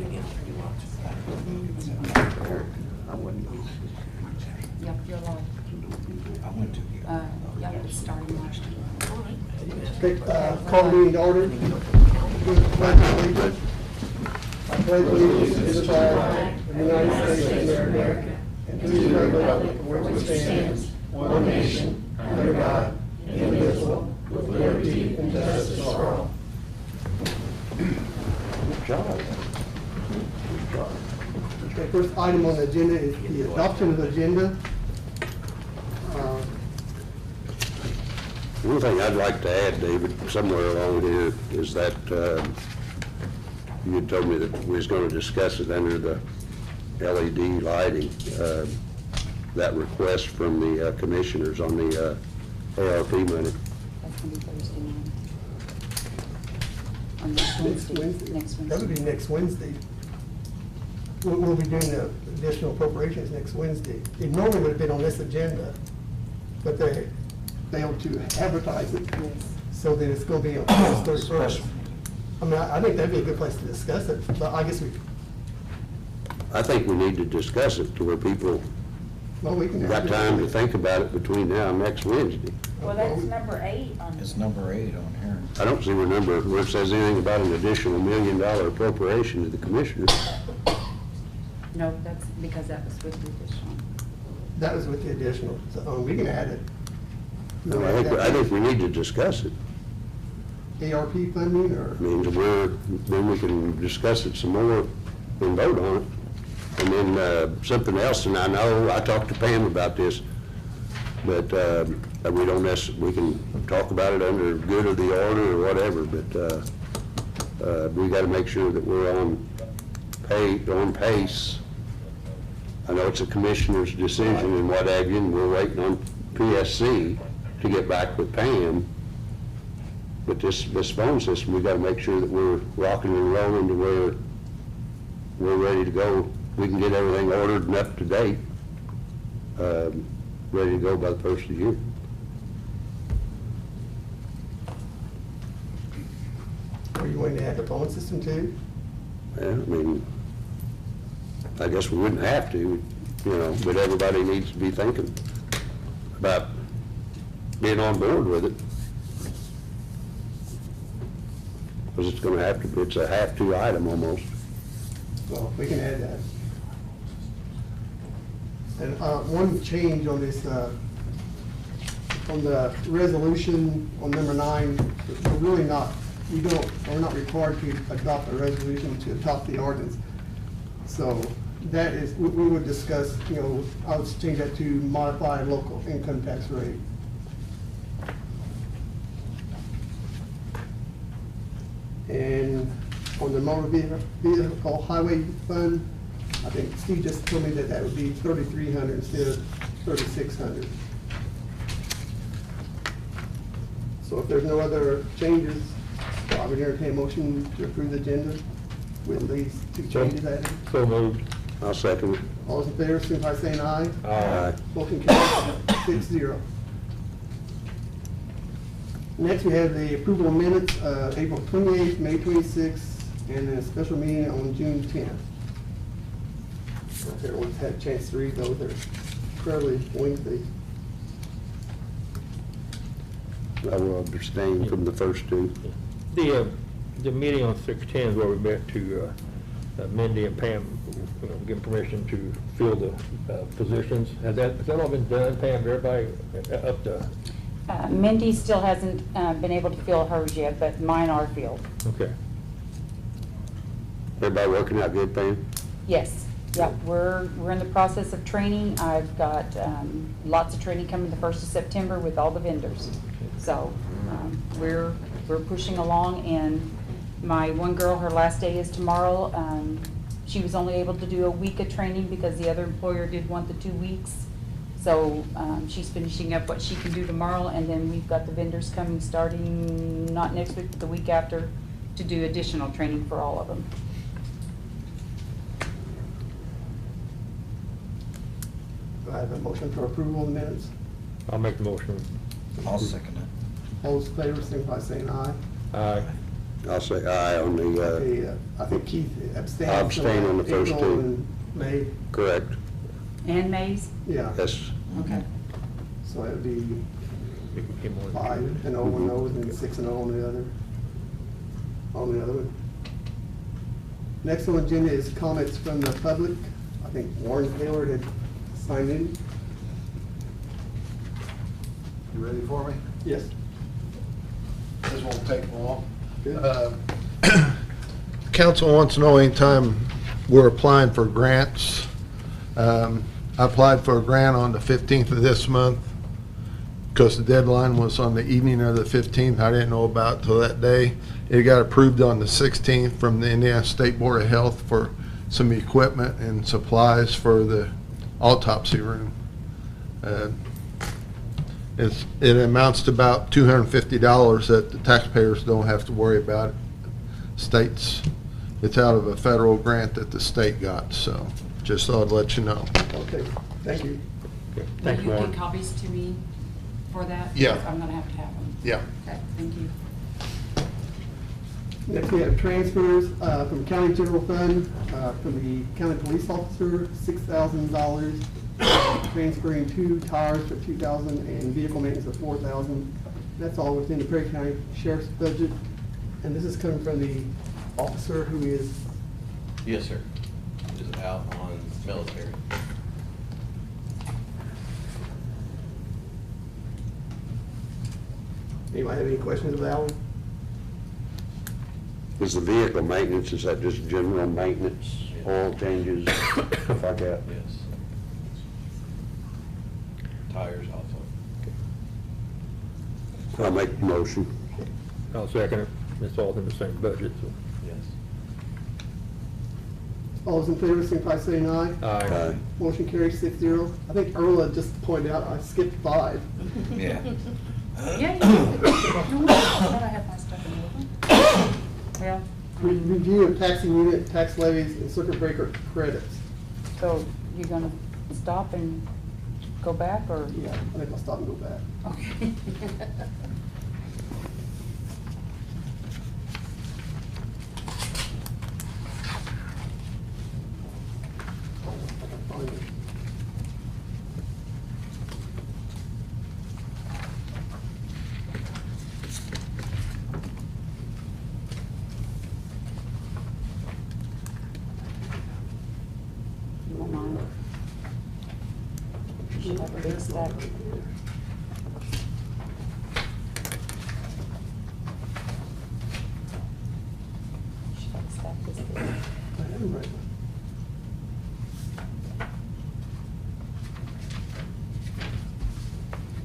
it again. I wouldn't. Yep, you're live. I went to. Yeah, it's starting last year. Call the meeting to order. I pledge allegiance to the flag of the United States of America and to the republic for which it stands, one nation, under God, indivisible, with liberty and justice for all. Good job. Good job. Okay, first item on the agenda is the adoption of the agenda. One thing I'd like to add, David, somewhere along here, is that you had told me that we was going to discuss it under the LED lighting, that request from the commissioners on the ARP money. That's gonna be Thursday night. Or next Next Wednesday. Wednesday. Next Wednesday. That would be next Wednesday. We'll be doing the additional appropriations next Wednesday. It normally would have been on this agenda, but they failed to advertise it. Yes. So then it's gonna be on August 31st. I mean, I think that'd be a good place to discuss it, but I guess I think we need to discuss it to where people we can. got time to think about it between now and next Wednesday. Well, that's number 8 on. It's number 8 on here. I don't see where it says anything about an additional $1 million appropriation to the commissioners. No, that's because that was with the additional. That was with the additional, so we can add it. I think we need to discuss it. ARP funding or? I mean, then we can discuss it some more and vote on it. And then something else, and I know I talked to Pam about this, but we don't we can talk about it under good of the order or whatever, but we got to make sure that we're on pace. I know it's a commissioner's decision and what have you, and we're waiting on PSC to get back with Pam. But this phone system, we got to make sure that we're rocking and rolling to where we're ready to go. We can get everything ordered and up to date, ready to go by the first of the year. Are you going to add the phone system too? Yeah, I mean, I guess we wouldn't have to, but everybody needs to be thinking about being on board with it. Because it's going to have to, it's a have-to item almost. Well, we can add that. And one change on this, on the resolution on number 9, we're really not, we're not required to adopt a resolution to adopt the ordinance. So that is, we would discuss, I would change that to modify local income tax rate. And on the motor vehicle highway fund, I think Steve just told me that would be $3,300 instead of $3,600. So if there's no other changes, I would entertain a motion to approve the agenda with these 2 changes added. So moved. I'll second it. All those in favor, signify by saying aye. Aye. Motion carries 6-0. Next, we have the approval of minutes, April 28th, May 26th, and then a special meeting on June 10th. If everyone's had a chance to read those, they're fairly lengthy. I will abstain from the first 2. The meeting on 6/10 is where we met to Mindy and Pam, give permission to fill the positions. Has that all been done, Pam? Everybody up to? Mindy still hasn't been able to fill hers yet, but mine are filled. Okay. Everybody working out good, Pam? Yes, yep, we're in the process of training. I've got lots of training coming the 1st of September with all the vendors. So we're pushing along, and my one girl, her last day is tomorrow. She was only able to do a week of training because the other employer did want the 2 weeks. So she's finishing up what she can do tomorrow, and then we've got the vendors coming starting not next week, but the week after, to do additional training for all of them. Do I have a motion for approval of the minutes? I'll make the motion. I'll second it. All those in favor, signify by saying aye. Aye. I'll say aye on the, Okay, I think Keith abstained. I abstain on the first April two. and May, correct, And Mays? yeah, yes. Okay. so it would be Get more- 5 and 0 on those, and 6 and 0 on the other. On the other one. Next on the agenda is comments from the public. I think Warren Taylor had signed in. You ready for me? Yes. This won't take long. Good. Council wants to know anytime we're applying for grants. I applied for a grant on the 15th of this month because the deadline was on the evening of the 15th. I didn't know about it till that day. It got approved on the 16th from the Indiana State Board of Health for some equipment and supplies for the autopsy room. It amounts to about $250 that the taxpayers don't have to worry about. States, it's out of a federal grant that the state got, so just thought I'd let you know. Okay, thank you. Okay, Will Thanks, you Warren. get copies to me for that? Yeah. Because I'm gonna have to have them. Yeah. Okay, thank you. Next, we have transfers from County General Fund, from the county police officer, $6,000, transferring 2 tires for $2,000 and vehicle maintenance of $4,000. That's all within the Prairie County Sheriff's budget. And this is coming from the officer who is, Yes, sir. Is out on military. anybody have any questions about that one? Is the vehicle maintenance, is that just general maintenance, oil changes, stuff like that? Yes. Tires also. I'll make the motion. I'll second it. It's all in the same budget, so. Yes. All those in favor, signify by saying aye. Aye. Motion carries 6-0. I think Erla just pointed out I skipped 5. Yeah. Yeah, you did. No, I thought I had my stuff in the other one. Well, Review of taxing unit, tax levies, and circuit breaker credits. so you gonna stop and go back, or? Yeah, I think I'll stop and go back. Okay. You won't mind? You should have a big stack. You should have a stack this big. I am right.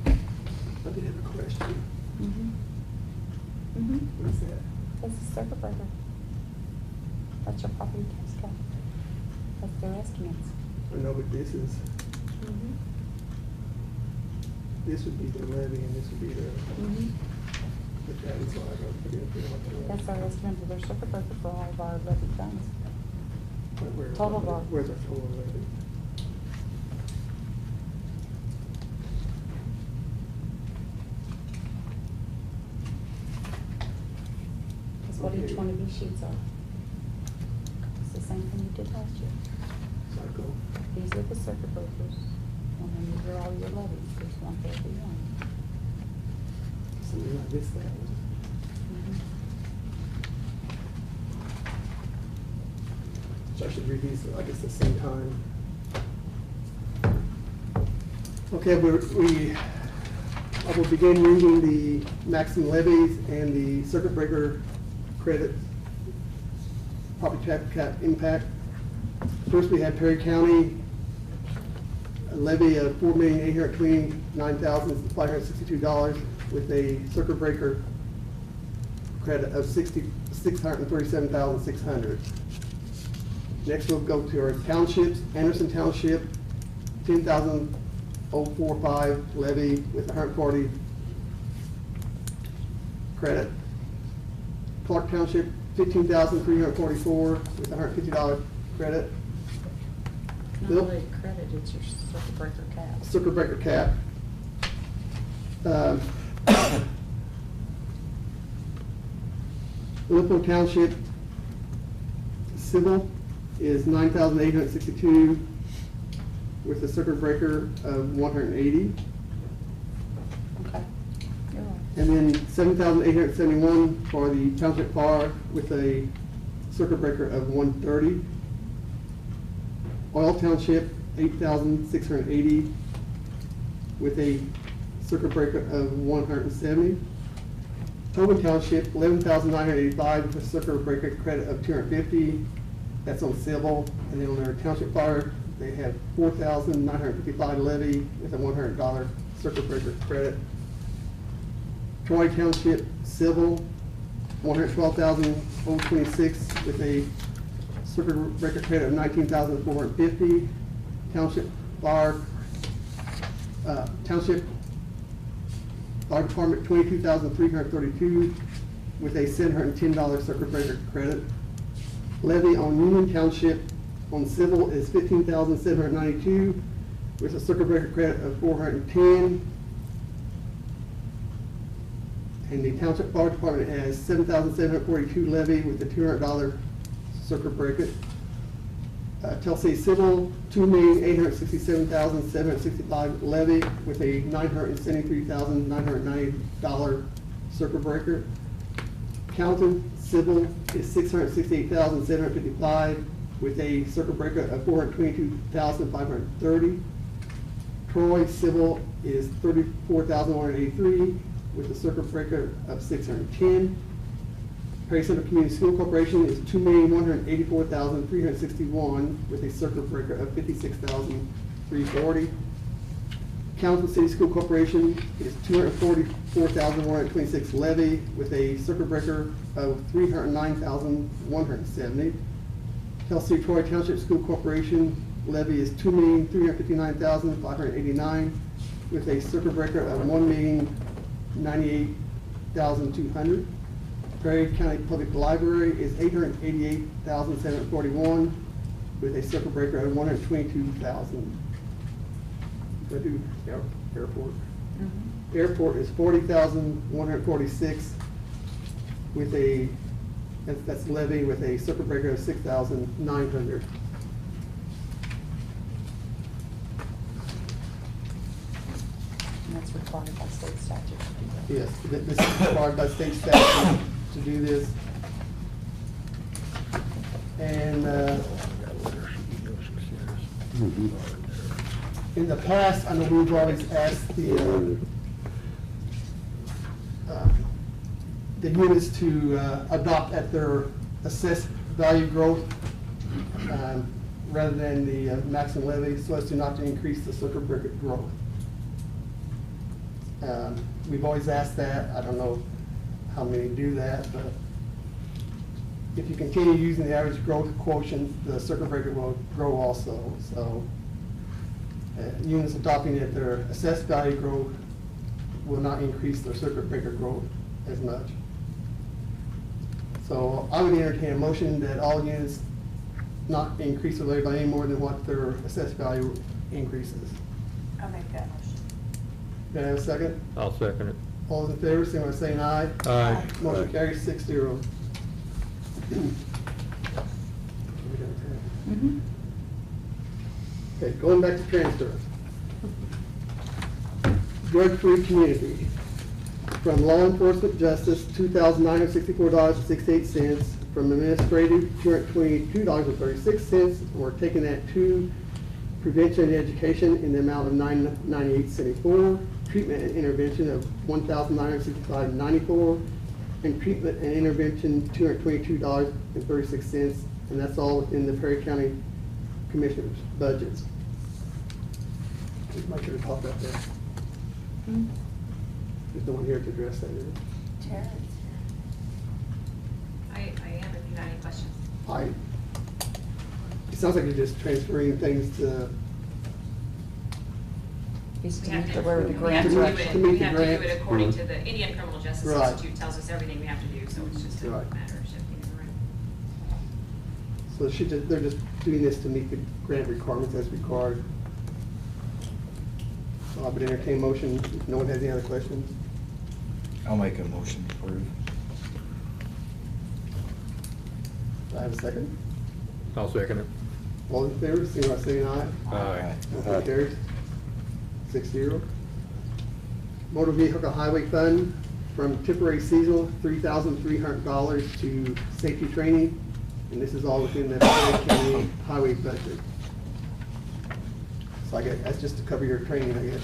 I did have a question. What is that? That's the circuit breaker. That's your property tax cap. That's their estimates. I know, but this is, this would be the levy and this would be the, but that is why I gotta put it there. That's our estimate for their circuit breaker for all of our levy funds. total of our- Where's our total levy? That's what each Okay. one of these sheets are. It's the same thing you did last year. Cycle. These are the circuit breakers, and then these are all your levies, there's one for every one. So we might miss that one. So I should read these, I guess, at the same time. Okay, I will begin reading the maximum levies and the circuit breaker credit, property tax cap impact. First, we had Perry County, a levy of $4,829,562 with a circuit breaker credit of $637,600. Next, we'll go to our townships. Anderson Township, $10,045 levy with 140 credit. Clark Township, $15,344 with $150 credit. Not Bill? really credit, it's your circuit breaker cap. Circuit breaker cap. Lippo Township civil is $9,862 with a circuit breaker of $180. Okay. You're right. And then $7,871 for the township fire with a circuit breaker of $130. Oil Township, $8,680 with a circuit breaker of $170. Tobin Township, $11,985 with a circuit breaker credit of $250. That's on civil. And then on their township fire, they have $4,955 levy with a $100 circuit breaker credit. Troy Township civil, $112,026 with a circuit breaker credit of $19,450. Township fire, Township Fire Department, $22,332 with a $710 circuit breaker credit. Levy on Union Township on civil is $15,792 with a circuit breaker credit of $410. And the Township Fire Department has $7,742 levy with a $200 circuit breaker. Telsey Civil, $2,867,765 levy with a $973,990 circuit breaker. Calton Civil is $668,755 with a circuit breaker of $422,530. Troy Civil is $34,183 with a circuit breaker of $610. Prairie Central Community School Corporation is $2,184,361 with a circuit breaker of $56,340. Council City School Corporation is $244,126 levy with a circuit breaker of $309,170. Telsey Troy Township School Corporation levy is $2,359,589 with a circuit breaker of $1,098,200. Prairie County Public Library is $888,741 with a circuit breaker of $122,000. Do I do airport? Mhm. Airport is $40,146 with a, that's levy with a circuit breaker of $6,900. And that's required by state statute to do that. Yes, this is required by state statute to do this. And in the past, I know we've always asked the units to adopt at their assessed value growth rather than the maximum levy, so as to not to increase the circuit breaker growth. We've always asked that. I don't know how many do that, but if you continue using the average growth quotient, the circuit breaker will grow also. So units adopting at their assessed value growth will not increase their circuit breaker growth as much. So I would entertain a motion that all units not increase their levy by any more than what their assessed value increases. I'll make that motion. Can I have a second? I'll second it. All those in favor, say by saying aye. Aye. Motion carries 6-0. Mhm. Okay, going back to transfer. Drug-free community. From law enforcement justice, $2,964.68. From administrative, $222.36. We're taking that to prevention and education in the amount of $998.74. Treatment and intervention of $1,965.94. And treatment and intervention, $222.36. And that's all within the Prairie County Commissioner's budgets. Just make sure to talk about that. Mhm. There's no one here to address that, is there? Tara's I am, if you got any questions. It sounds like you're just transferring things to, Is We to have meet to, the, where the we have grants to do are it, actually. meet we the have to do grants. it according to the Indian Criminal Justice Right. Institute tells us everything we have to do, so it's just a Right. matter of shifting it around. so they're just doing this to meet the grant requirements as required. So I would entertain motion, if no one has any other questions. I'll make a motion to approve. Do I have a second? I'll second it. All in favor, signify by saying aye. Aye. Motion carries 6-0. Motor Vehicle Highway Fund, from temporary seasonal, $3,300 to safety training, and this is all within the Prairie County highway budget. So I guess that's just to cover your training, I guess.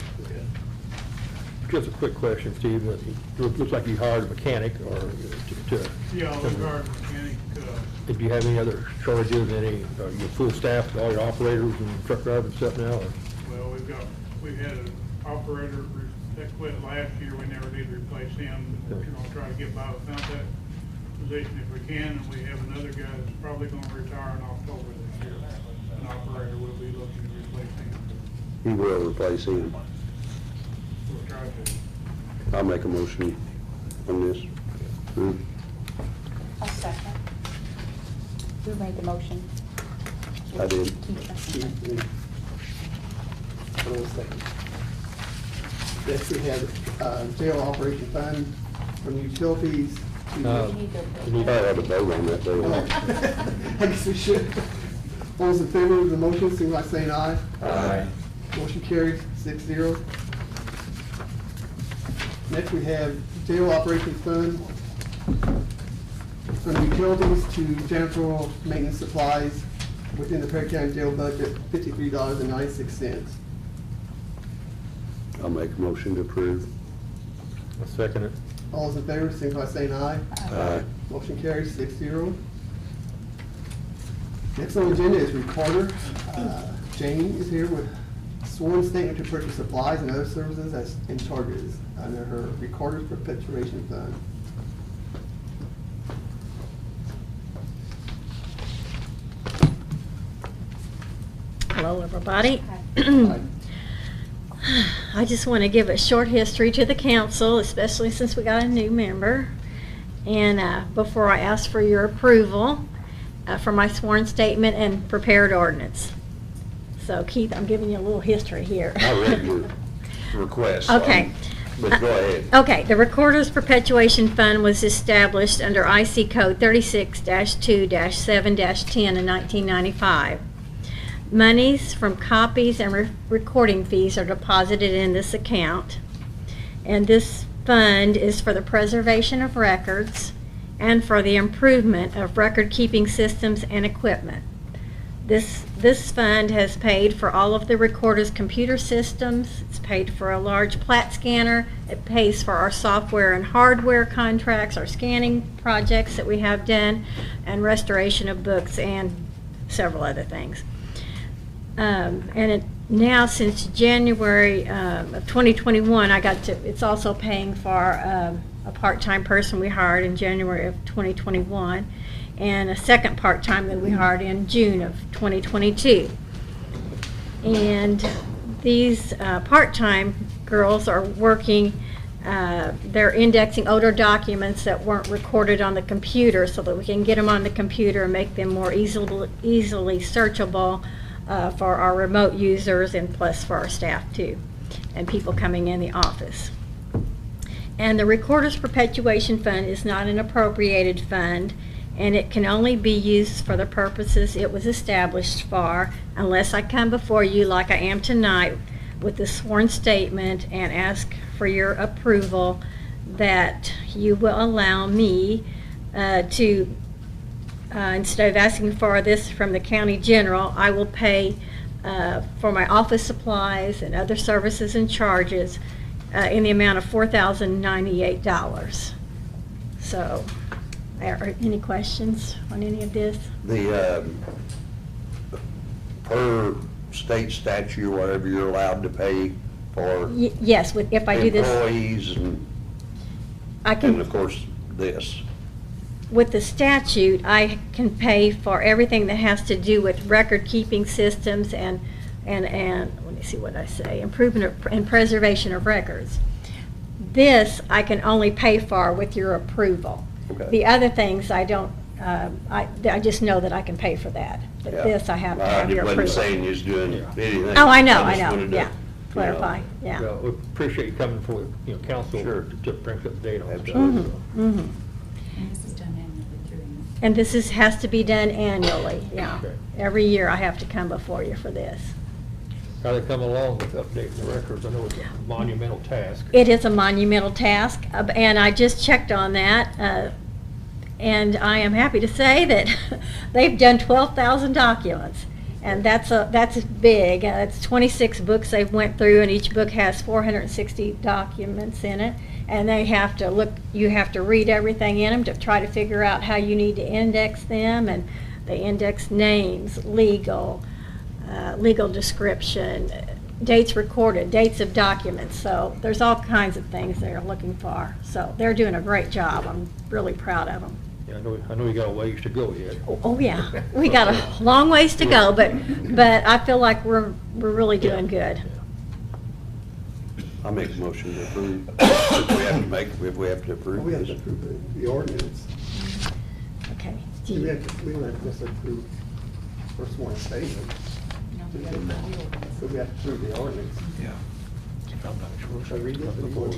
Just a quick question, Steve. It looks like you hired a mechanic or to. Yeah, I'll regard mechanic, Do you have any other shortages, your full staff, all your operators and truck drivers and stuff now? Or? well, we had an operator that quit last year, we never did replace him, but we're gonna try to get by without that position if we can, and we have another guy that's probably gonna retire in October this year. An operator will be looking to replace him. He will replace him. We'll try to. I'll make a motion on this. I'll second. Who made the motion? I did. Keith. Hold on a second. Next, we have jail operation fund, from utilities to... You need I had a vote on that, though. I guess we should. All those in favor of the motion, signify by saying aye. Aye. Motion carries 6-0. Next, we have jail operations fund, from utilities to janitorial maintenance supplies within the Prairie County Jail budget, $53.96. I'll make a motion to approve. I'll second it. All those in favor, signify by saying aye. Aye. Motion carries 6-0. Next on the agenda is recorder. Jane is here with sworn statement to purchase supplies and other services as and charges under her recorder's perpetuation fund. Hello, everybody. Aye. I just want to give a short history to the council, especially since we got a new member. And before I ask for your approval for my sworn statement and prepared ordinance. So Keith, I'm giving you a little history here. I read your request. Okay. But go ahead. Okay, the Recorder's Perpetuation Fund was established under IC Code 36-2-7-10 in 1995. Monies from copies and recording fees are deposited in this account. And this fund is for the preservation of records and for the improvement of record-keeping systems and equipment. This fund has paid for all of the recorder's computer systems. It's paid for a large plat scanner. It pays for our software and hardware contracts, our scanning projects that we have done, and restoration of books and several other things. Now since January of 2021, it's also paying for a part-time person we hired in January of 2021 and a second part-time that we hired in June of 2022. And these part-time girls are working, they're indexing older documents that weren't recorded on the computer so that we can get them on the computer and make them more easily searchable for our remote users and plus for our staff too, and people coming in the office. And the Recorder's Perpetuation Fund is not an appropriated fund, and it can only be used for the purposes it was established for unless I come before you like I am tonight with a sworn statement and ask for your approval that you will allow me to instead of asking for this from the county general, I will pay for my office supplies and other services and charges in the amount of $4,098. So, are any questions on any of this? The, per state statute, or whatever, you're allowed to pay for Yes, if I do this, employees I and can. of course, this. With the statute, I can pay for everything that has to do with record-keeping systems and let me see what I say, improvement and preservation of records. This I can only pay for with your approval. Okay. The other things I don't, I just know that I can pay for that. But Yeah. this I have to Well, have your I wasn't approval. saying you was doing anything. Oh, I know, just wanted to, yeah, clarify, yeah. Well, we appreciate you coming for, council Sure. to bring up the date on stuff. Absolutely. Mhm. And this is done annually And this has to be done annually, yeah. Okay. Every year I have to come before you for this. How they come along with updating the records? I know it's a monumental task. It is a monumental task, and I just checked on that, and I am happy to say that they've done 12,000 documents, and that's big. It's 26 books they've went through, and each book has 460 documents in it, and they have to look. You have to read everything in them to try to figure out how you need to index them, and they index names, legal description, dates recorded, dates of documents. So there's all kinds of things they're looking for. So they're doing a great job. I'm really proud of them. Yeah, I know you got a ways to go yet. Oh yeah, we got a long ways to go, but I feel like we're really doing good. I'll make a motion to approve. If we have to approve We have to this. approve the ordinance. Okay. We don't have to just approve first one statement. So we have to approve the ordinance. Yeah. Should I read this before?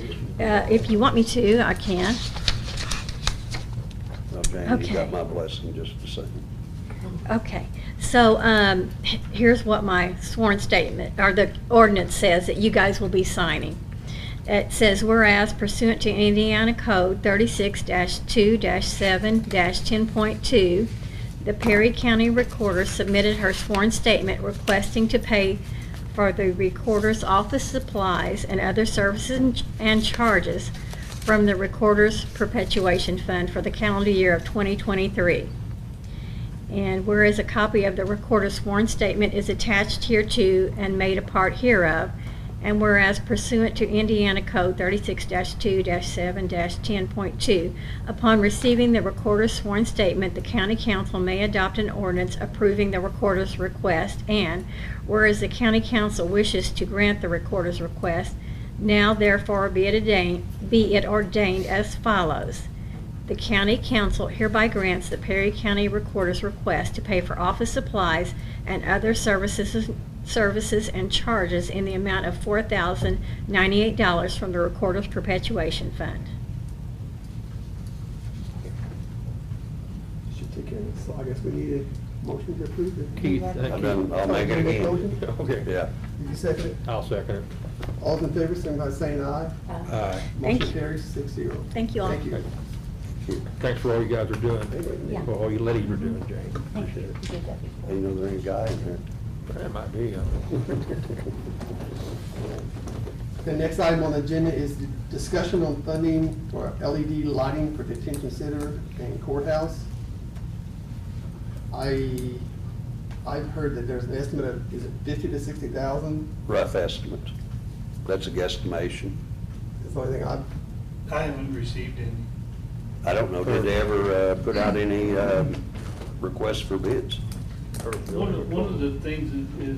If you want me to, I can. Okay, you Okay. got my blessing just a second. Okay, so here's what my sworn statement, or the ordinance says that you guys will be signing. It says, whereas pursuant to Indiana Code 36-2-7-10.2, the Perry County Recorder submitted her sworn statement requesting to pay for the Recorder's office supplies and other services and charges from the Recorder's Perpetuation Fund for the calendar year of 2023. And whereas a copy of the Recorder's sworn statement is attached hereto and made a part hereof, and whereas pursuant to Indiana Code 36-2-7-10.2, upon receiving the Recorder's sworn statement, the County Council may adopt an ordinance approving the Recorder's request, and whereas the County Council wishes to grant the Recorder's request, now therefore be it ordained as follows. The County Council hereby grants the Perry County Recorder's request to pay for office supplies and other services and charges in the amount of $4,098 from the Recorder's Perpetuation Fund. Should take care of this. So I guess we need a motion to approve it. Keith, I'll make it again. Okay. Yeah. Did you second it? I'll second it. All in favor, signify by saying aye. Aye. Thank Motion you. carries 6-0. Thank you all. Thank you. Thanks for all you guys are doing, Yeah. for all you ladies are doing, Jane. Thank Appreciate you. it. You did that before. You know, there ain't a guy in here. That might be. The next item on the agenda is the discussion on funding for LED lighting for detention center and courthouse. I've heard that there's an estimate of, is it 50 to 60,000? Rough estimate. That's a guesstimation. That's the only thing I've, I haven't received any. I don't know, did they ever put out any requests for bids? One of the things is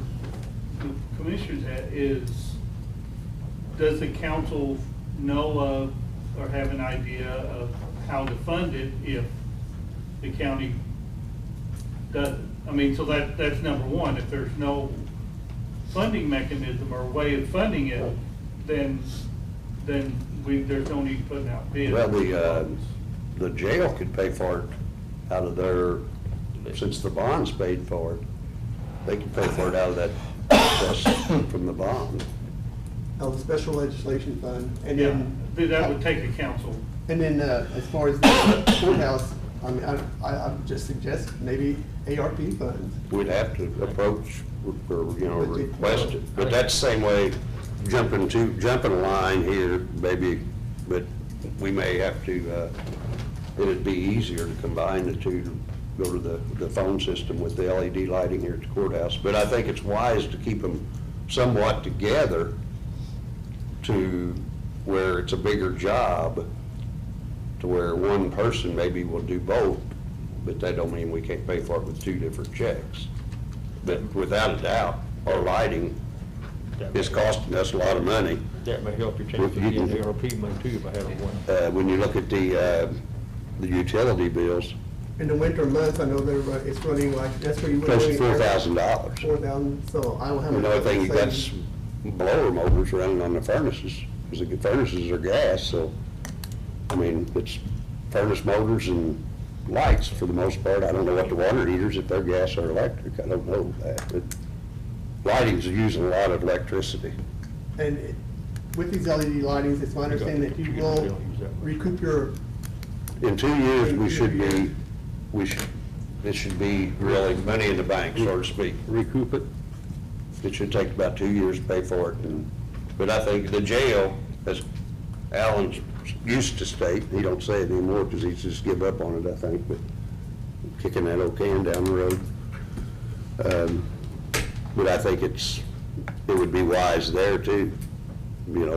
the commissioners is, does the council know of or have an idea of how to fund it if the county doesn't? I mean, so that's number one. If there's no funding mechanism or way of funding it, then there's no need putting out bids. Well, the jail could pay for it out of their, since the bond's paid for it, they could pay for it out of that excess from the bond. the special legislation fund. And Yeah, then, that would take a council. and then as far as the courthouse, I mean, I would just suggest maybe ARP funds. We'd have to approach or, request it. But that's the same way, jumping a line here, maybe, but we may have to, it'd be easier to combine the two, to go to the phone system with the LED lighting here at the courthouse. But I think it's wise to keep them somewhat together to where it's a bigger job, to where one person maybe will do both, but that don't mean we can't pay for it with two different checks. But without a doubt, our lighting is costing us a lot of money. That may help your chance of getting the ARP money too, if I had one. When you look at the utility bills, In the winter months, I know it's running like, that's where you. close to $4,000. 4,000, so I don't have. The only thing you got's blower motors running on the furnaces, because the furnaces are gas, so, I mean, it's furnace motors and lights for the most part. I don't know what the water heaters, if they're gas or electric, I don't know that, but lighting's using a lot of electricity. And with these LED lightings, it's my understanding that you will recoup your, In 2 years, it should be really money in the bank, so to speak. Recoup it? It should take about 2 years to pay for it, but I think the jail, as Alan's used to state, he don't say it anymore because he's just give up on it, I think, but kicking that old can down the road. But I think it would be wise there too. You know,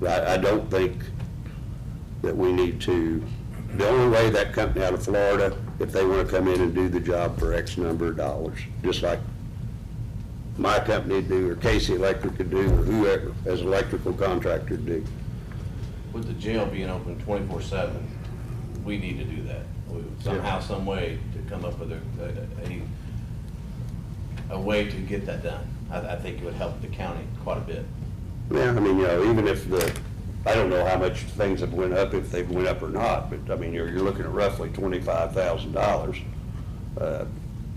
I don't think that we need to, the only way that company out of Florida, if they want to come in and do the job for X number of dollars, just like my company would do, or Casey Electric could do, or whoever, as electrical contractor do. With the jail being open 24/7, we need to do that. Somehow, some way to come up with a way to get that done. I think it would help the county quite a bit. Yeah, I mean, you know, even if I don't know how much things have went up, if they've went up or not, but I mean, you're looking at roughly $25,000.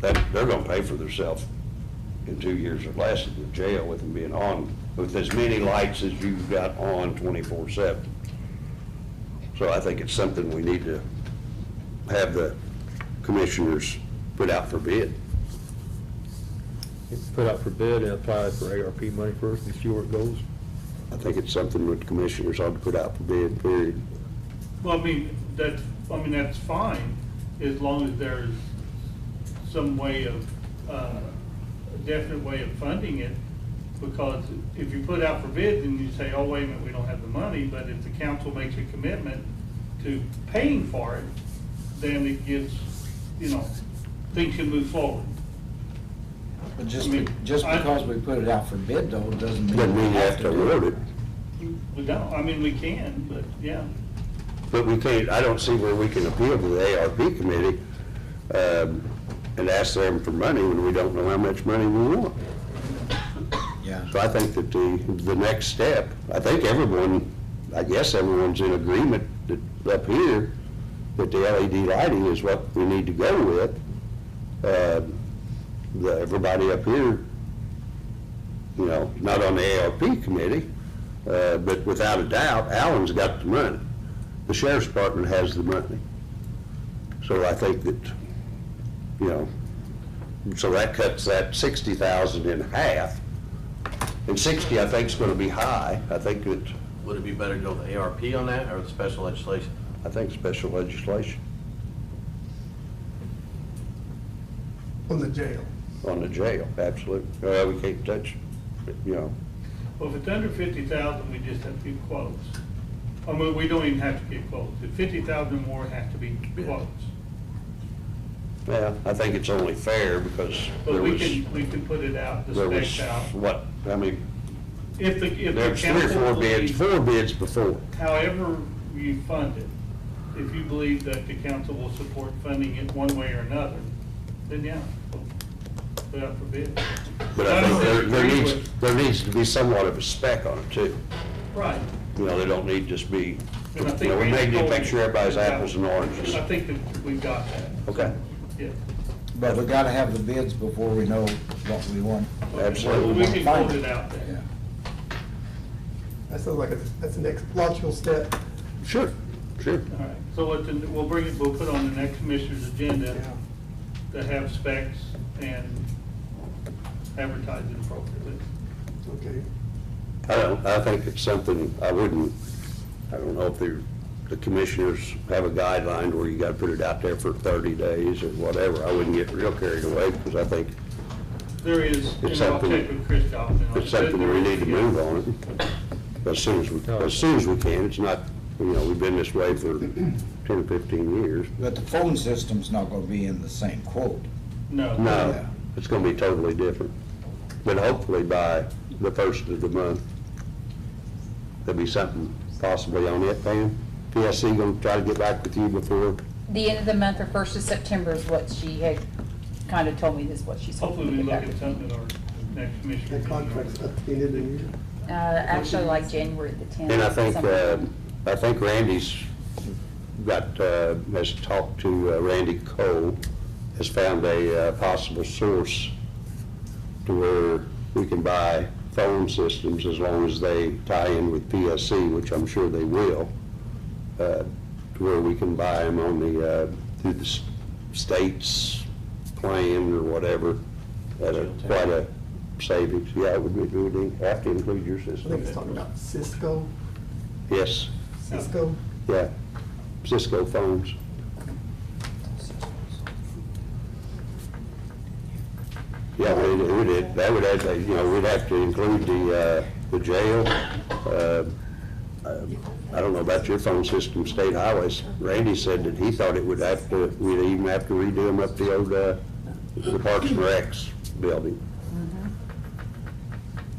They're gonna pay for themselves in 2 years or less in the jail with them being on, with as many lights as you've got on 24/7. So I think it's something we need to have the commissioners put out for bid. Put out for bid and apply for ARP money first and see where it goes. I think it's something that the commissioners ought to put out for bid, period. Well, I mean, that's fine, as long as there's some way of, a definite way of funding it. Because if you put out for bids and you say, oh, wait a minute, we don't have the money, but if the council makes a commitment to paying for it, then it gives, you know, things can move forward. But just I mean, because we put it out for bid though, doesn't mean. Doesn't mean you have to do award it. We don't, I mean, we can, but yeah. But we can't, I don't see where we can appeal to the ARP committee and ask them for money when we don't know how much money we want. Yeah. So I think that the next step, I think I guess everyone's in agreement that up here that the LED lighting is what we need to go with. Everybody up here, you know, not on the ARP committee, but without a doubt, Alan's got the money. The sheriff's department has the money. So I think that, you know, so that cuts that 60,000 in half. And 60, I think, is going to be high. I think that, Would it be better to go with ARP on that or the special legislation? I think special legislation on the jail. on the jail, absolutely. We can't touch, you know. Well, if it's under 50,000, we just have to get quotes. I mean, we don't even have to get quotes. If 50,000 more, it has to be quotes. Yeah, I think it's only fair because But there we was, can put it out, the there was, specs out. what, I mean, If the there was 3 or council 4 bids, believes- 4 bids before. However you fund it, if you believe that the council will support funding it one way or another, then yeah, we'll put out for bid. But I think there needs to be somewhat of a spec on it too. Right. You know, they don't need to just be, And I you think know, we Randy may need to told make me sure everybody's that- apples and oranges. I think that we've got that. Okay, Yeah. But we gotta have the bids before we know what we want. Absolutely. We can quote it out there. Yeah. That sounds like that's the next logical step. sure, sure. All right, so we'll put on the next commissioner's agenda to have specs and advertise it appropriately. Okay. I think it's something I don't know if the commissioners have a guideline where you gotta put it out there for 30 days or whatever. I wouldn't get real carried away because I think There is, and It's I'll something- check with Chris Dawson on it. it's something we need to move on it as soon as we can. It's not, you know, we've been this way for 10 or 15 years. But the phone system's not gonna be in the same quote. No. No, Yeah. it's gonna be totally different. But hopefully by the first of the month, there'll be something possibly on it, Pam. PSC gonna try to get back with you before, The end of the month or 1st of September is what she had kind of told me this is what she's hoping Hopefully to we get look back. at something at our next commissioner. That contract's up to the end of the year. Actually, like January the 10th. and I something. think Randy's has talked to Randy Cole, has found a possible source to where we can buy phone systems as long as they tie in with PSC, which I'm sure they will, to where we can buy them on the, through the state's plan or whatever, at quite a savings. Yeah, it would have to include your I think system. it's talking about Cisco, Yes, Cisco. yeah, Cisco phones. Yeah, that would have, you know, we'd have to include the jail. I don't know about your phone system, state highways. Randy said that he thought it would have to, we'd even have to redo them up the old, the Parks and Recs building.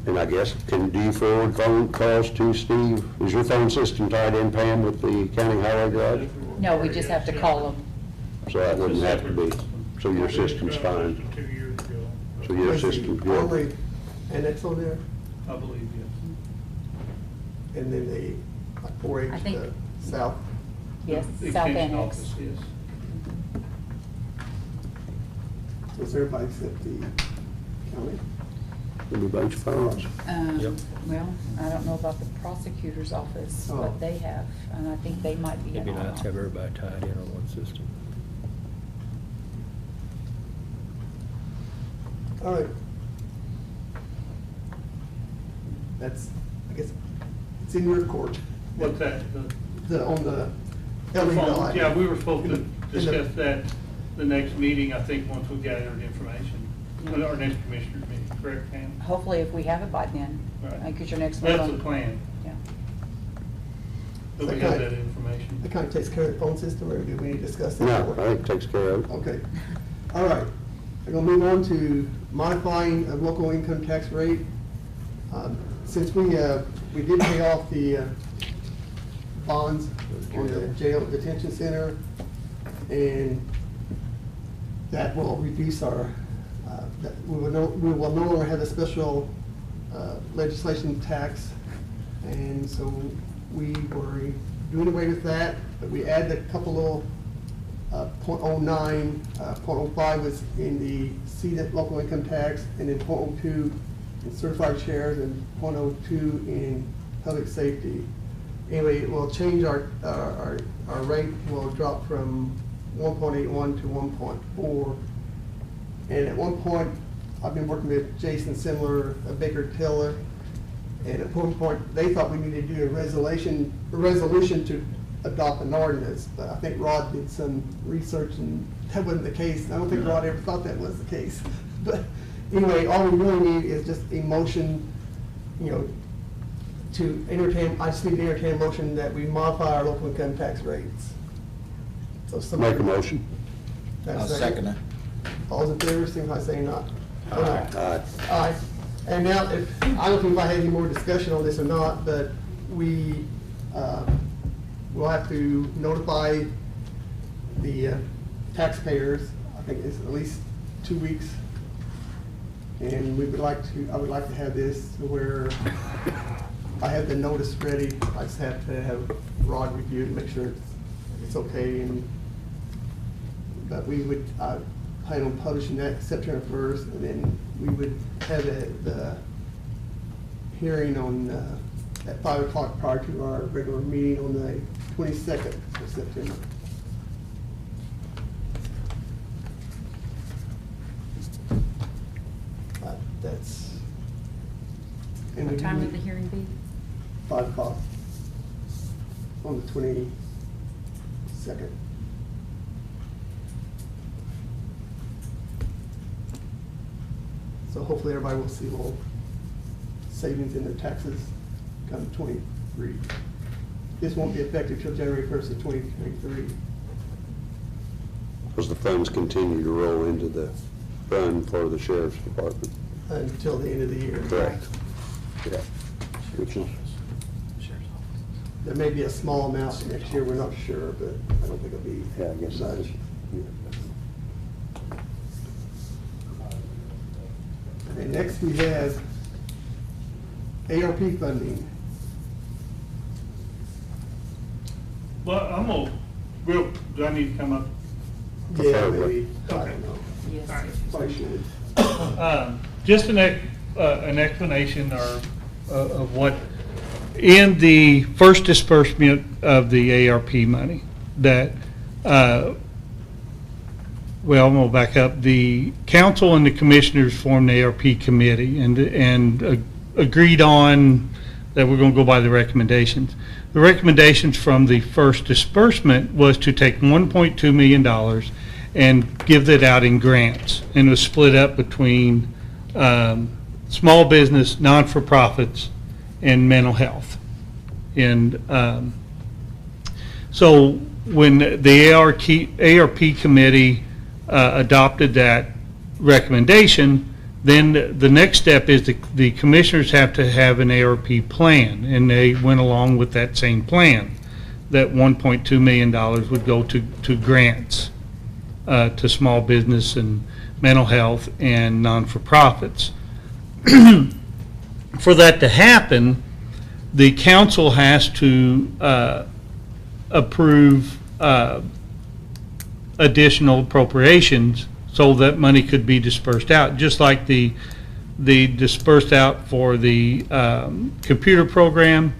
And I guess, do you forward phone calls to Steve? Is your phone system tied in, Pam, with the county highway garage? No, we just have to call them. So that wouldn't have to be, so your system's fine. 2 years ago. So your Was the system's good. Armory annex on there, I believe, yes. and then the, like, 4H I think- to south. Yes, The South extension Annex. office, yes. So it's everybody except the county. Give me a bunch of phones. Yep. Well, I don't know about the prosecutor's office, Oh. what they have, and I think they might be. It'd be in nice to have everybody tied in on one system. All right. That's, I guess, it's in your court. What's that? On the The LED phone, light. yeah, we were supposed In to the- in the- discuss that the next meeting, I think, once we gathered information. Well, our next commissioner's meeting, correct, Pam? Hopefully, if we have it by then, Right. because your next vote That's on. the plan, Yeah. but we have that information. That kind of takes care of the phone system, or do we need to discuss that? No, I think it takes care of it. Okay. All right. We're gonna move on to modifying a local income tax rate. Since we did pay off the bonds on the jail detention center, and that will reduce our, we will no longer have a special legislation tax, and so we were doing away with that, but we added a couple little .09, .05 was in the CEDAT local income tax, and then .02 in certified shares, and .02 in public safety. Anyway, it will change our rate will drop from 1.81 to 1.4. And at one point, I've been working with Jason Simler, Baker Tiller, and at one point, they thought we needed to do a resolution to adopt an ordinance, but I think Rod did some research and that wasn't the case. I don't think Rod ever thought that was the case. But anyway, all we really need is just a motion, you know, to entertain, I just need to entertain a motion that we modify our local income tax rates. So somebody. Make a motion. Have a I'll second it. All those in favor, signify by saying aye. Aye. Aye. And now, I don't know if I had any more discussion on this or not, but we, we'll have to notify the taxpayers, I think it's at least 2 weeks. And we would like to, I would like to have this to where I have the notice ready. I just have to have Rod review it and make sure it's okay. And but we would plan on publishing that September 1st, and then we would have the hearing on at 5 o'clock prior to our regular meeting on the 22nd of September. That's. and What we time do would the hearing be? 5 o'clock on the 22nd. So hopefully everybody will see a little savings in their taxes come 23. This won't be effective till January 1st of 2023. Because the funds continue to roll into the fund for the sheriff's department. Until the end of the year. Correct. Yeah. Which is, There may be a small amount for next year, we're not sure, but I don't think it'll be. yeah, I guess that is. much. Okay, next we have ARP funding. Well, I'm gonna Will, do I need to come up? Yeah, maybe, I don't know. Yes. Probably should. Just an explanation or of what, in the first disbursement of the ARP money, that, well, I'm gonna back up. The council and the commissioners formed the ARP committee and agreed on that we're gonna go by the recommendations. The recommendations from the first disbursement was to take $1.2 million and give that out in grants. And it was split up between small business, non-for-profits, and mental health. And so when the ARP committee adopted that recommendation, then the next step is the commissioners have to have an ARP plan, and they went along with that same plan, that $1.2 million would go to grants, to small business and mental health and non-for-profits. For that to happen, the council has to approve additional appropriations so that money could be dispersed out, just like the dispersed out for the computer program.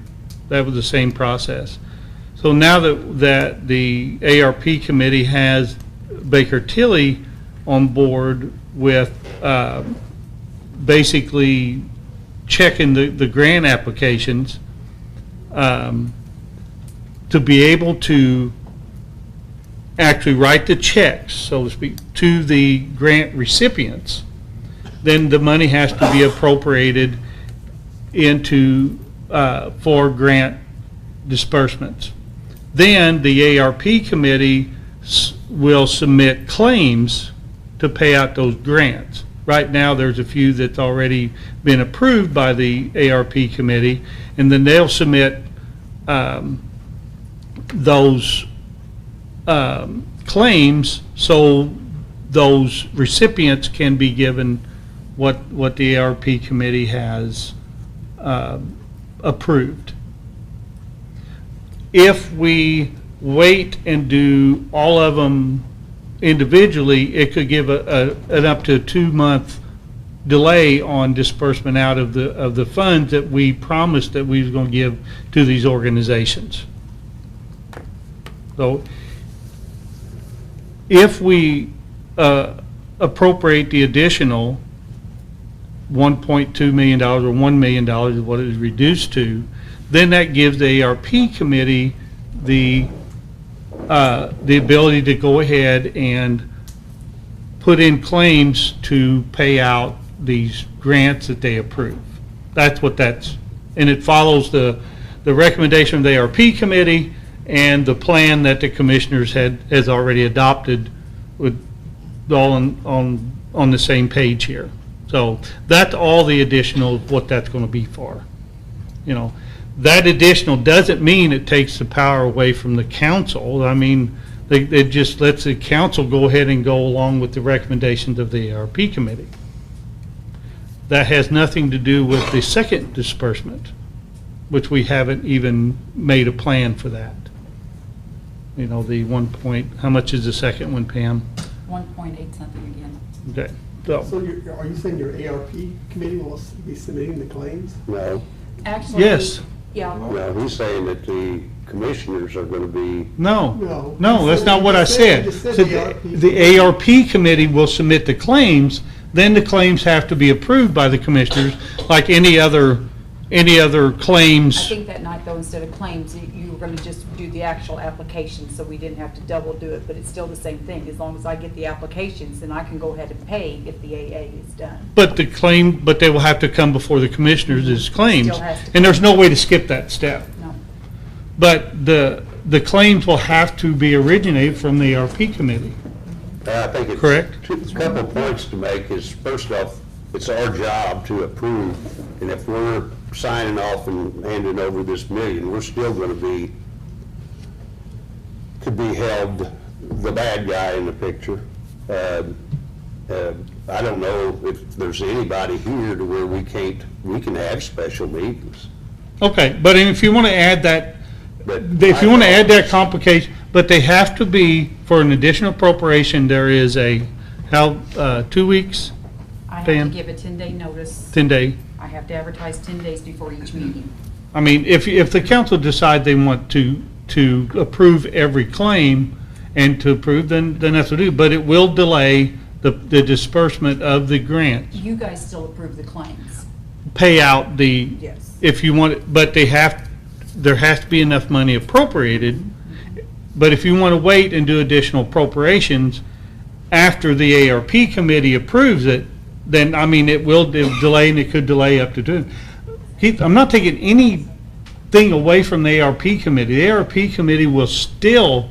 That was the same process. So now that the ARP committee has Baker Tilly on board with basically checking the grant applications, to be able to actually write the checks, so to speak, to the grant recipients, then the money has to be appropriated into for grant disbursements. Then the ARP committee will submit claims to pay out those grants. Right now, there's a few that's already been approved by the ARP committee, and then they'll submit those claims so those recipients can be given what the ARP committee has approved. If we wait and do all of them individually, it could give an up to 2-month delay on disbursement out of the funds that we promised that we was going to give to these organizations. So if we appropriate the additional $1.2 million or $1 million is what it is reduced to, then that gives the ARP committee the ability to go ahead and put in claims to pay out these grants that they approve. That's what that's, and it follows the recommendation of the ARP committee and the plan that the commissioners has already adopted, with all on the same page here. So that's all the additional, what that's going to be for. You know, that additional doesn't mean it takes the power away from the council. I mean, it just lets the council go ahead and go along with the recommendations of the ARP committee. That has nothing to do with the second disbursement, which we haven't even made a plan for that. You know, the 1 point, how much is the second one, Pam? 1.8 something again. So Okay, are you saying your ARP committee will be submitting the claims? no, Actually. Yes. Yeah. no, he's saying that the commissioners are gonna be, No, No. that's not what I said. You just said So the ARP. the ARP committee will submit the claims, then the claims have to be approved by the commissioners, like any other I claims. think that night, though, instead of claims, you were going to just do the actual application, so we didn't have to double do it, but it's still the same thing. As long as I get the applications, then I can go ahead and pay if the AA is done. But they will have to come before the commissioners as claims, Still has to and there's no way to skip that step. No. But the claims will have to be originated from the ARP committee. I think it's. Correct. A couple points to make is, first off, it's our job to approve, and if we're signing off and handing over this $1 million, we're still gonna be, could be held the bad guy in the picture. I don't know if there's anybody here to where we can have special meetings. Okay, but if you want to add that, But if you want to I add that thought- complication, but they have to be, for an additional appropriation, there is a, 2 weeks, I have Pam? to give a 10-day notice. 10-day? I have to advertise 10 days before each meeting. I mean, if the council decide they want to approve every claim and to approve, then that's what do, but it will delay the disbursement of the grants. You guys still approve the claims? Pay out the, Yes. if you want, it, but there has to be enough money appropriated. But if you want to wait and do additional appropriations after the ARP committee approves it, then, I mean, it will delay, and it could delay up to 2. Keith, I'm not taking anything away from the ARP committee. The ARP committee will still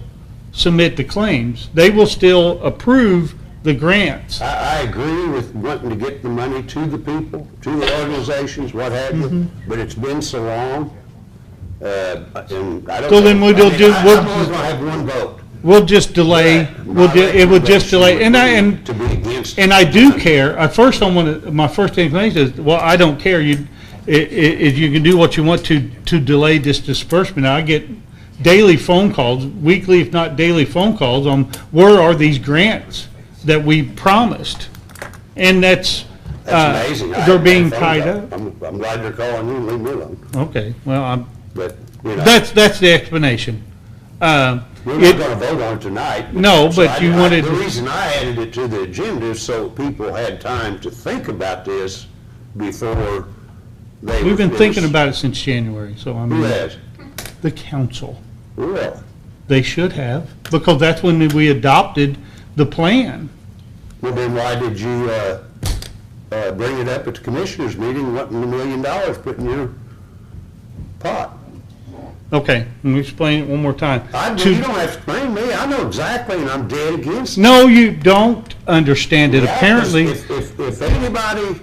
submit the claims. They will still approve the grants. I agree with wanting to get the money to the people, to the organizations, what have you, but it's been so long, and I don't. So then we'll I mean, do- I'm we'll- always gonna have one vote. We'll just delay, it will just delay, To be against. and I do care. My first inclination is, well, I don't care. If you can do what you want to delay this disbursement. I get daily phone calls, weekly if not daily phone calls on where are these grants that we promised? And that's amazing. they're being tied up. I'm glad they're calling you, leave me alone, Okay, well, but, you know. that's the explanation. We're not gonna vote on it tonight. No, So but you wanted- The reason I added it to the agenda is so people had time to think about this before they. We've been it thinking was- about it since January, so I Who mean, has? the council. Really? They should have, because that's when we adopted the plan. Well, then why did you, bring it up at the commissioners meeting, wanting $1 million put in your pot? Okay, let me explain it one more time. You don't have to explain me, I know exactly, and I'm dead against it. No, you don't understand it. Yeah, 'cause Apparently, If anybody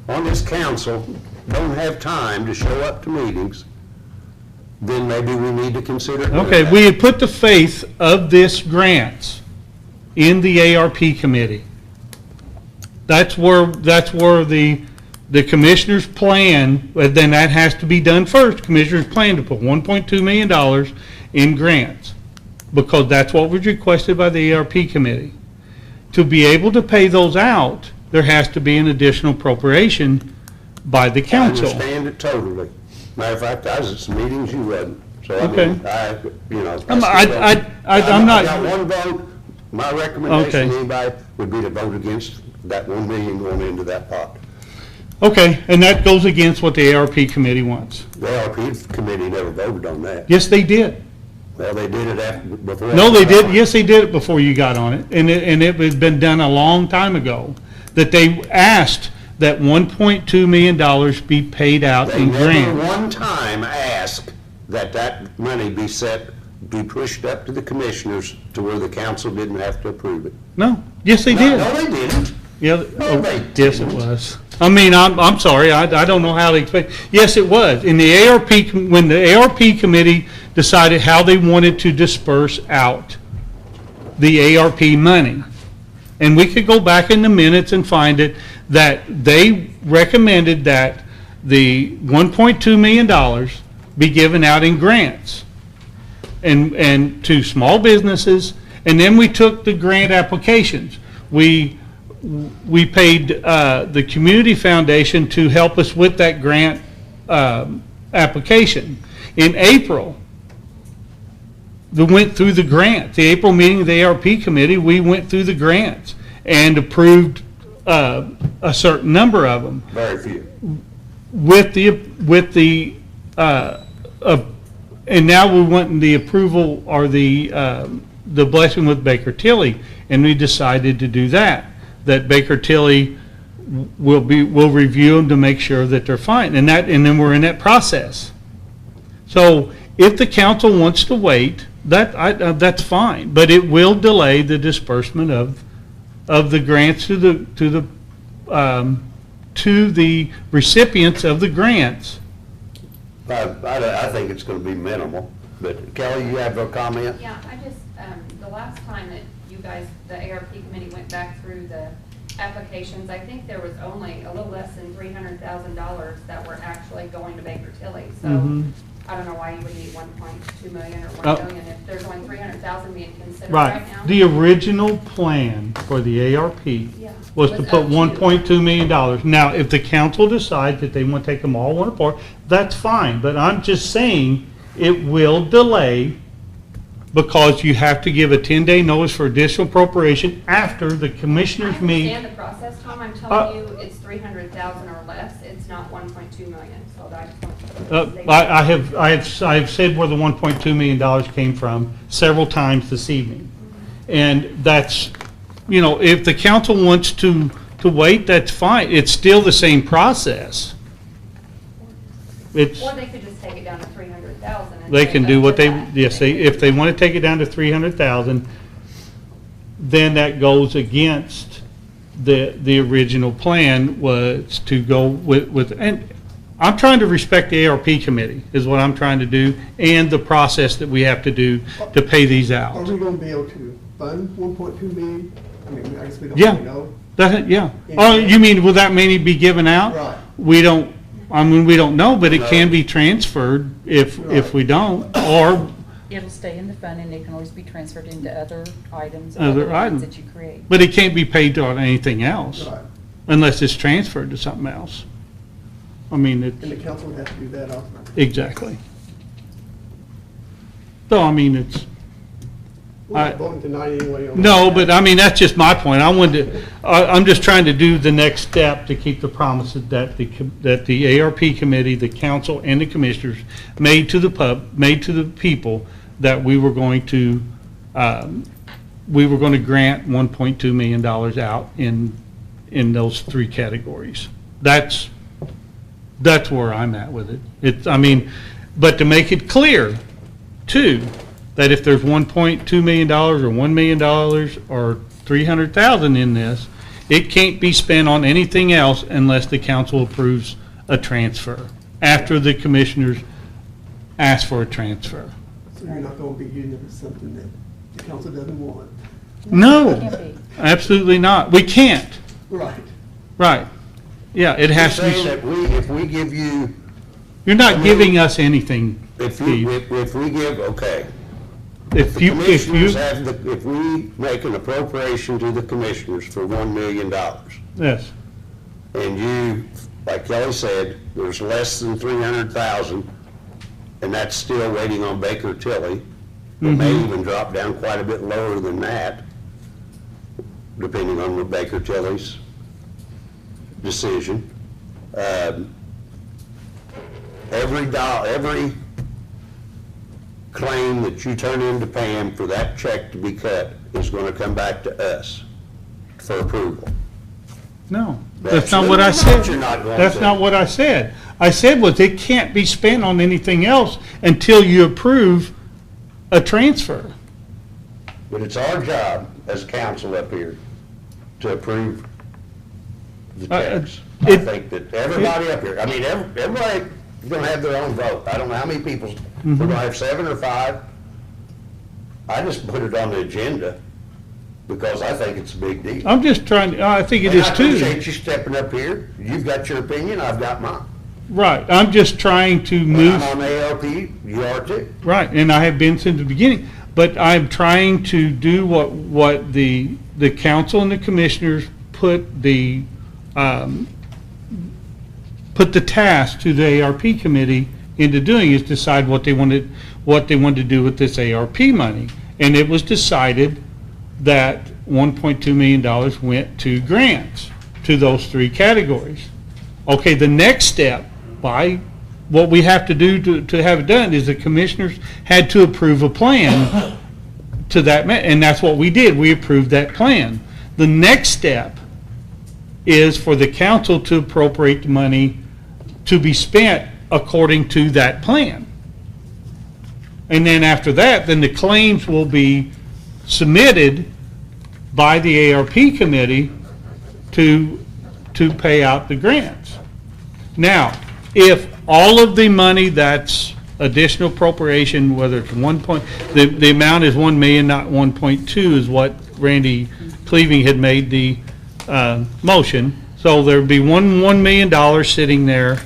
on this council don't have time to show up to meetings, then maybe we need to consider doing okay, that. we had put the faith of this grants in the ARP committee. That's where the commissioner's plan, but then that has to be done first. Commissioner's plan to put $1.2 million in grants, because that's what was requested by the ARP committee. To be able to pay those out, there has to be an additional appropriation by the council. I understand it totally. Matter of fact, I was at some meetings you wasn't, so I Okay. mean, you know. I'm I not, got one vote, my recommendation Okay. to anybody would be to vote against that 1 million going into that pot. okay, and that goes against what the ARP committee wants. The ARP committee never voted on that. Yes, they did. Well, they did it after, before. No, they did, yes, they did it before you got on it, and it had been done a long time ago, that they asked that $1.2 million be paid out They in never grants. one time asked that money be pushed up to the commissioners to where the council didn't have to approve it. No, yes, they No, did. no, they didn't. Yeah, No, they yes, it didn't. was. I mean, I'm sorry, I don't know how to explain. Yes, it was. In the ARP, when the ARP committee decided how they wanted to disperse out the ARP money, and we could go back in the minutes and find it, that they recommended that the $1.2 million be given out in grants and to small businesses, and then we took the grant applications. We paid the Community Foundation to help us with that grant application. In April, we went through the grant. The April meeting of the ARP committee, we went through the grants and approved a certain number of them. Very few. And now we want the approval or the blessing with Baker Tilly, and we decided to do that. That Baker Tilly will review them to make sure that they're fine, and then we're in that process. So if the council wants to wait, that's fine, but it will delay the disbursement of the grants to the recipients of the grants. I think it's gonna be minimal, but Kelly, you have a comment? Yeah, I just, the last time that you guys, the ARP committee went back through the applications, I think there was only a little less than $300,000 that were actually going to Baker Tilly. So Mhm. I don't know why you would need 1.2 million or Oh. 1 million if there's only 300,000 being considered Right. right now. The original plan for the ARP Yeah. was to Was put up to- $1.2 million. Now, if the council decides that they want to take them all one apart, that's fine, but I'm just saying it will delay because you have to give a 10-day notice for additional appropriation after the commissioners I meet. understand the process, Tom, I'm telling you, it's 300,000 or less, it's not 1.2 million, so I just want to. I have said where the $1.2 million came from several times this evening. And that's, you know, if the council wants to wait, that's fine. It's still the same process. It's, Or they could just take it down to 300,000. and they say can up do to what they, that. yes, if they want to take it down to 300,000, then that goes against the original plan was to go with, and I'm trying to respect the ARP committee, is what I'm trying to do, and the process that we have to do to pay these Are out. we gonna be able to fund 1.2 million? I mean, I guess we don't Yeah. really know. Yeah. Oh, you mean, will that many be given out? Right. We don't, I mean, we don't know, but it can be transferred if we don't, or It'll stay in the fund and it can always be transferred into other items, or Other other lines items. that you create. but it can't be paid on anything else Right. unless it's transferred to something else. I mean, And the it's, council would have to do that also. exactly. So, I mean, it's, We're not voting tonight anyway. on no, that. but I mean, that's just my point. I wanted to, I'm just trying to do the next step to keep the promises that the ARP committee, the council, and the commissioners made to the people that we were going to grant $1.2 million out in those three categories. That's where I'm at with it. It's, I mean, but to make it clear, too, that if there's $1.2 million or $1 million or 300,000 in this, it can't be spent on anything else unless the council approves a transfer, after the commissioners ask for a transfer. So you're not gonna be using it for something that the council doesn't want. No, Can't be. absolutely not. We can't. Right. Right. Yeah, it You're has to saying be, that if we give you, you're not giving us anything, if we give, okay. If The you, commissioners if we make an appropriation to the commissioners for $1 million, yes, and you, like Kelly said, there's less than 300,000, and that's still waiting on Baker Tilly, it may even drop down quite a bit lower than that, depending on what Baker Tilly's decision. Every claim that you turn into Pam for that check to be cut is gonna come back to us for approval. no, that's not what I said. You're not going That's to. not what I said. I said was it can't be spent on anything else until you approve a transfer. But it's our job as council up here to approve the checks. I it- think that everybody up here, I mean, everybody's gonna have their own vote. I don't know how many people, we're gonna have 7 or 5. I just put it on the agenda because I think it's a big deal. I'm just trying, I think it And is I too. appreciate you stepping up here. You've got your opinion, I've got mine. Right, I'm just trying to But move. I'm on the ARP, you are too. Right, and I have been since the beginning, but I'm trying to do what the council and the commissioners put the task to the ARP committee into doing, is decide what they wanted to do with this ARP money. And it was decided that $1.2 million went to grants, to those three categories. Okay, the next step, what we have to do to have it done is the commissioners had to approve a plan to that, and that's what we did. We approved that plan. The next step is for the council to appropriate the money to be spent according to that plan. And then after that, then the claims will be submitted by the ARP committee to pay out the grants. Now, if all of the money that's additional appropriation, whether it's the amount is 1 million, not 1.2, is what Randy Cleaving had made the motion. So there'd be $1 million sitting there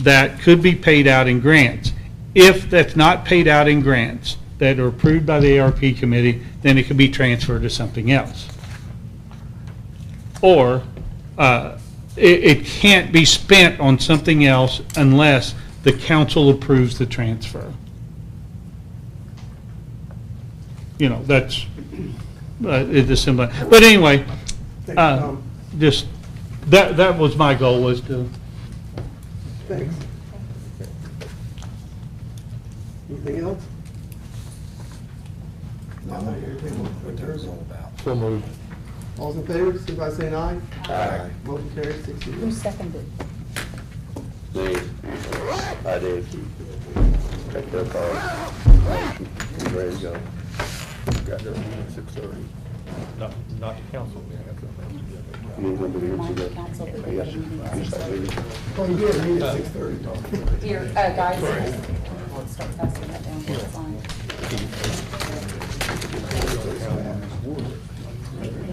that could be paid out in grants. if that's not paid out in grants that are approved by the ARP committee, then it can be transferred to something else. Or it can't be spent on something else unless the council approves the transfer. You know, that's, it's a simple, but anyway, Thank you, Tom. just, that was my goal, was to, Thanks. Anything else? No, what they're all about. So moved. All's in favor, signify by saying aye. Aye. Motion carries 6-0. Who seconded? Me, I did. Take their call. Ready to go. Got there at 6:30. Not the council meeting. You ain't gonna be here Remind the today? council that we Yes. have a meeting at Yes, I 6:30. will. Oh, you do have a meeting at 6:30. Here, guys, let's start passing that down, it's fine.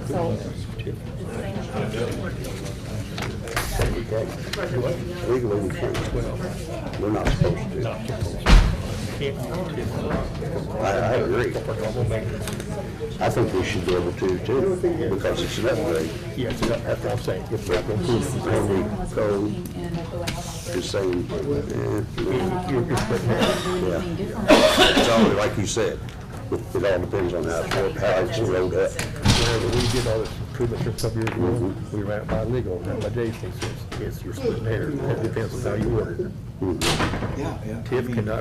So, Legally, we can't. We're not supposed to. I agree. I think we should be able to too, because it's an upgrade. Yes, that's what I'm saying. It's not going to And the code is saying, You're splitting hairs. it's all, like you said, it all depends on how it's rolled up. Whenever we did all this improvements a couple years ago, we ran it by legal, ran it by Jason, it's you're splitting hairs. It depends on how you order it. Yeah, yeah. TIF cannot